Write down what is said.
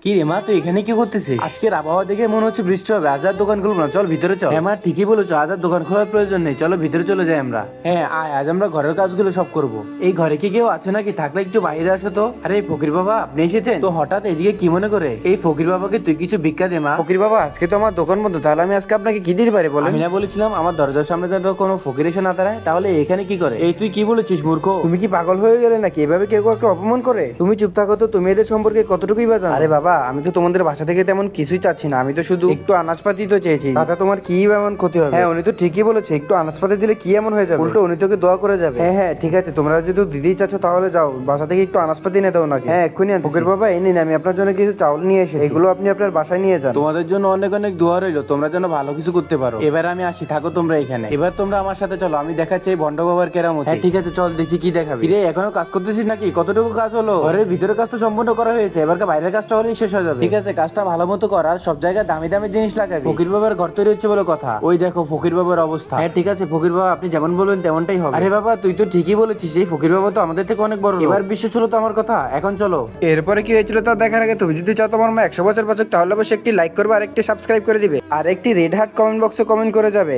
কি রে মা, তুই এখানে কি করতেছিস? আজকের আবহাওয়া দেখে মনে হচ্ছে বৃষ্টি হবে, আজ আর দোকান খুলবো না, চল ভিতরে চল। হ্যাঁ মা, ঠিকই বলেছো, আজ আর দোকান খোলার প্রয়োজন নেই, চলো ভিতরে চলে যাই আমরা। হ্যাঁ আয়, আজ আমরা ঘরের কাজগুলো সব করব। এই ঘরে কি কেউ আছে নাকি? থাকলে একটু বাইরে আসো তো। আরে ফকির বাবা, আপনি এসেছেন তো হঠাৎ এদিকে, কি মনে করে? এই ফকির বাবাকে তুই কিছু ভিক্ষা দে মা। ফকির বাবা, আজকে তো আমার দোকান বন্ধ, তাহলে আমি আজকে আপনাকে কি দিতে পারি বলেন? আমি না বলেছিলাম আমার দরজার সামনে যেন কোনো ফকির এসে না দাঁড়ায়? তাহলে এখানে কি করে? এই তুই কি বলেছিস মূর্খ? তুমি কি পাগল হয়ে গেলে নাকি? এভাবে কেউ কাউকে অপমান করে? তুমি চুপ থাকো তো, তুমি এদের সম্পর্কে কতটুকুই বা জানো? আরে বাবা, আমি তো তোমাদের বাসা থেকে তেমন কিছুই চাচ্ছি না, আমি তো শুধু একটু আনাজপাতি তো চেয়েছি। তাতে তোমার কি এমন ক্ষতি হবে? হ্যাঁ, উনি তো ঠিকই বলেছে, একটু আনাজপাতি দিলে কি এমন হয়ে যাবে? উল্টো উনি তোকে দোয়া করে যাবে। হ্যাঁ হ্যাঁ, ঠিক আছে, তোমরা যেহেতু দিতেই চাচ্ছ তাহলে যাও, বাসা থেকে একটু আনাজপাতি এনে দাও নাকি। হ্যাঁ এক্ষুনি আনতেছি। ফকির বাবা, এই নিন, আমি আপনার জন্য কিছু চাউল নিয়ে এসেছি, এগুলো আপনি আপনার বাসায় নিয়ে যান। তোমাদের জন্য অনেক অনেক দোয়া রইলো, তোমরা যেন ভালো কিছু করতে পারো। এবার আমি আসি, থাকো তোমরা এখানে। এবার তোমরা আমার সাথে চলো, আমি দেখাচ্ছি এই ভণ্ড বাবার কেরামতি। হ্যাঁ ঠিক আছে, চল দেখি কি দেখাবি। রে এখনো কাজ করতেছিস নাকি? কতটুকু কাজ হলো? ঘরের ভিতরের কাজ তো সম্পূর্ণ করা হয়েছে, এবার বাইরের কাজটা হলেই শেষ হয়ে যাবে। ঠিক আছে, কাজটা ভালো মতো কর, আর সব জায়গায় দামি দামি জিনিস লাগাবি। ফকির বাবার ঘর তৈরি হচ্ছে বলে কথা, ওই দেখো ফকির বাবার অবস্থা। হ্যাঁ ঠিক আছে ফকির বাবা, আপনি যেমন বলবেন তেমনটাই হবে। আরে বাবা, তুই তো ঠিকই বলেছিস, এই ফকির বাবা তো আমাদের থেকে অনেক বড় লোক। এবার বিশ্বাস হলো তো আমার কথা, এখন চলো। এরপরে কি হয়েছিল তা দেখার আগে তুমি যদি চাও তোমার মা 100 বছর বাঁচুক, তাহলে অবশ্যই একটি লাইক করবে, আর একটি সাবস্ক্রাইব করে দিবে, আর একটি রেড হার্ট কমেন্ট বক্সে কমেন্ট করে যাবে।